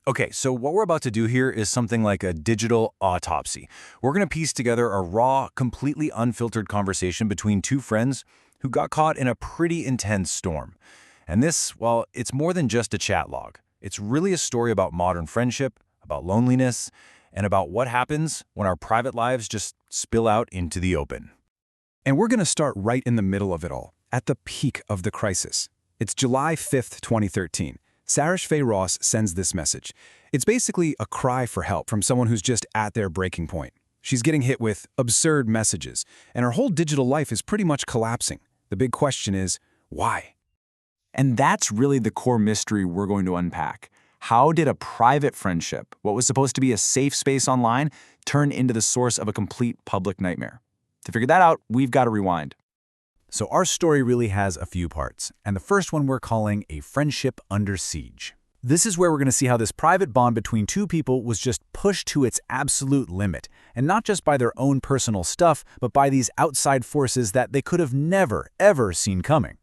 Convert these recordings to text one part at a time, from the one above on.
Okay, so what we're about to do here is something like a digital autopsy. We're going to piece together a raw, completely unfiltered conversation between two friends who got caught in a pretty intense storm. And this, well, it's more than just a chat log. It's really a story about modern friendship, about loneliness, and about what happens when our private lives just spill out into the open. And we're going to start right in the middle of it all, at the peak of the crisis. It's July 5th, 2013. Feroz sends this message. It's basically a cry for help from someone who's just at their breaking point. She's getting hit with absurd messages, and her whole digital life is pretty much collapsing. The big question is, why? And that's really the core mystery we're going to unpack. How did a private friendship, what was supposed to be a safe space online, turn into the source of a complete public nightmare? To figure that out, we've got to rewind. So our story really has a few parts, and the first one we're calling a friendship under siege. This is where we're going to see how this private bond between two people was just pushed to its absolute limit, and not just by their own personal stuff, but by these outside forces that they could have never, ever seen coming.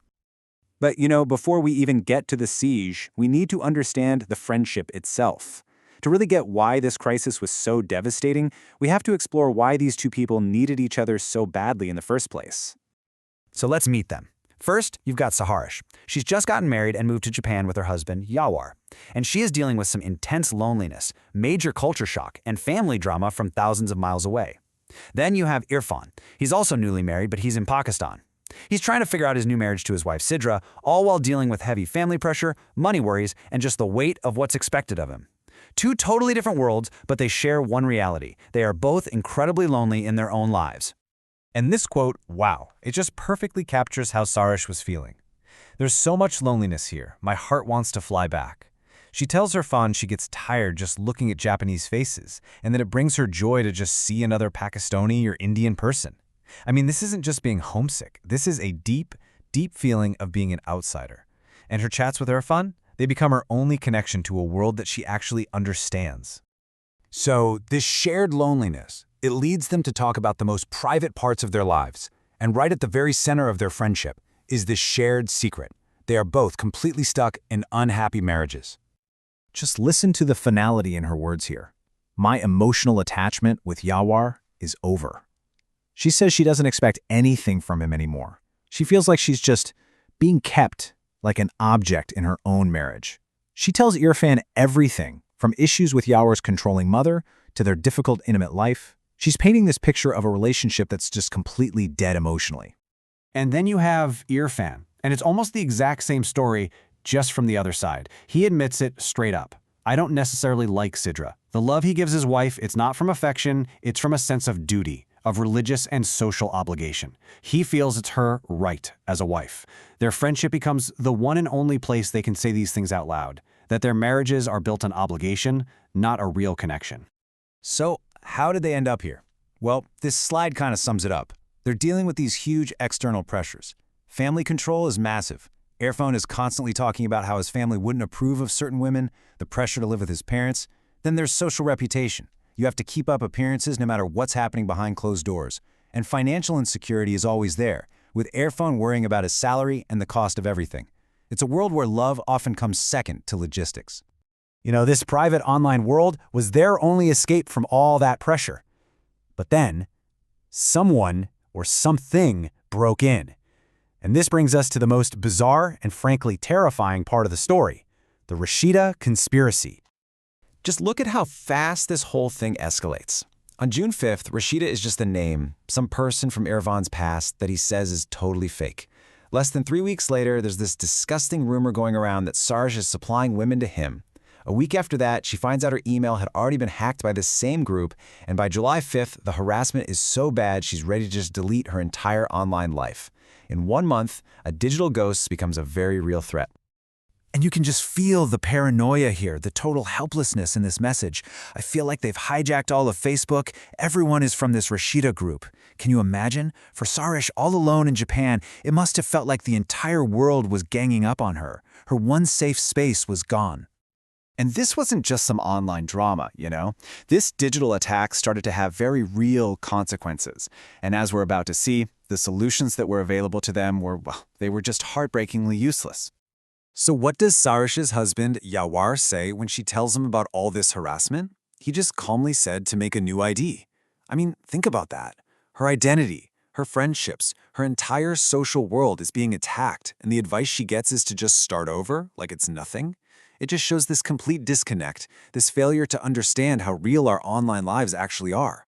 But, before we even get to the siege, we need to understand the friendship itself. To really get why this crisis was so devastating, we have to explore why these two people needed each other so badly in the first place. So let's meet them. First, you've got Sahrish. She's just gotten married and moved to Japan with her husband, Yawar. And she is dealing with some intense loneliness, major culture shock, and family drama from thousands of miles away. Then you have Irfan. He's also newly married, but he's in Pakistan. He's trying to figure out his new marriage to his wife, Sidra, all while dealing with heavy family pressure, money worries, and just the weight of what's expected of him. Two totally different worlds, but they share one reality. They are both incredibly lonely in their own lives. And this quote, wow, it just perfectly captures how Sahrish was feeling. There's so much loneliness here, my heart wants to fly back. She tells Irfan she gets tired just looking at Japanese faces, and that it brings her joy to just see another Pakistani or Indian person. I mean, this isn't just being homesick. This is a deep, deep feeling of being an outsider. And her chats with Irfan, they become her only connection to a world that she actually understands. So, this shared loneliness, it leads them to talk about the most private parts of their lives. And right at the very center of their friendship is this shared secret. They are both completely stuck in unhappy marriages. Just listen to the finality in her words here. My emotional attachment with Yawar is over. She says she doesn't expect anything from him anymore. She feels like she's just being kept like an object in her own marriage. She tells Irfan everything, from issues with Yawar's controlling mother to their difficult intimate life. She's painting this picture of a relationship that's just completely dead emotionally. And then you have Irfan, and it's almost the exact same story, just from the other side. He admits it straight up. I don't necessarily like Sidra. The love he gives his wife, it's not from affection, it's from a sense of duty, of religious and social obligation. He feels it's her right as a wife. Their friendship becomes the one and only place they can say these things out loud, that their marriages are built on obligation, not a real connection. So, how did they end up here? Well, this slide kind of sums it up. They're dealing with these huge external pressures. Family control is massive. Irfan is constantly talking about how his family wouldn't approve of certain women, the pressure to live with his parents. Then there's social reputation. You have to keep up appearances no matter what's happening behind closed doors. And financial insecurity is always there, with Irfan worrying about his salary and the cost of everything. It's a world where love often comes second to logistics. This private online world was their only escape from all that pressure. But then, someone or something broke in. And this brings us to the most bizarre and frankly terrifying part of the story, the Rasheeda conspiracy. Just look at how fast this whole thing escalates. On June 5th, Rasheeda is just a name, some person from Irfan's past that he says is totally fake. Less than 3 weeks later, there's this disgusting rumor going around that Sahrish is supplying women to him. A week after that, she finds out her email had already been hacked by this same group, and by July 5th, the harassment is so bad she's ready to just delete her entire online life. In 1 month, a digital ghost becomes a very real threat. And you can just feel the paranoia here, the total helplessness in this message. I feel like they've hijacked all of Facebook. Everyone is from this Rasheeda group. Can you imagine? For Sahrish, all alone in Japan, it must have felt like the entire world was ganging up on her. Her one safe space was gone. And this wasn't just some online drama, This digital attack started to have very real consequences. And as we're about to see, the solutions that were available to them were, well, they were just heartbreakingly useless. So what does Sahrish's husband, Yawar, say when she tells him about all this harassment? He just calmly said to make a new ID. I mean, think about that. Her identity, her friendships, her entire social world is being attacked, and the advice she gets is to just start over, like it's nothing. It just shows this complete disconnect, this failure to understand how real our online lives actually are.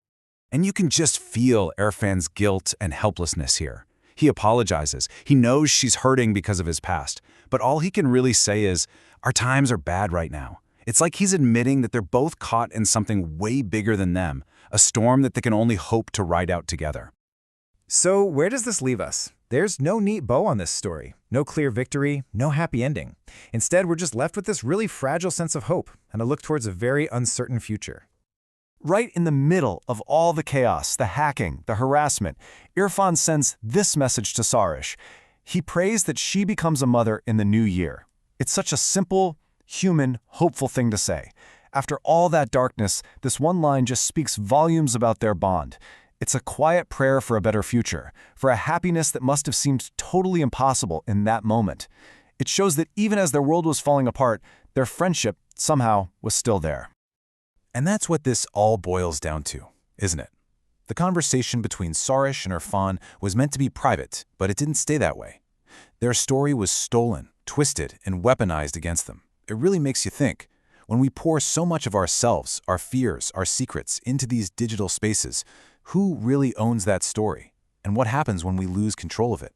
And you can just feel Irfan's guilt and helplessness here. He apologizes. He knows she's hurting because of his past. But all he can really say is, our times are bad right now. It's like he's admitting that they're both caught in something way bigger than them, a storm that they can only hope to ride out together. So where does this leave us? There's no neat bow on this story, no clear victory, no happy ending. Instead, we're just left with this really fragile sense of hope and a look towards a very uncertain future. Right in the middle of all the chaos, the hacking, the harassment, Irfan sends this message to Sahrish. He prays that she becomes a mother in the new year. It's such a simple, human, hopeful thing to say. After all that darkness, this one line just speaks volumes about their bond. It's a quiet prayer for a better future, for a happiness that must have seemed totally impossible in that moment. It shows that even as their world was falling apart, their friendship somehow was still there. And that's what this all boils down to, isn't it? The conversation between Sahrish and Irfan was meant to be private, but it didn't stay that way. Their story was stolen, twisted, and weaponized against them. It really makes you think. When we pour so much of ourselves, our fears, our secrets into these digital spaces, who really owns that story? And what happens when we lose control of it?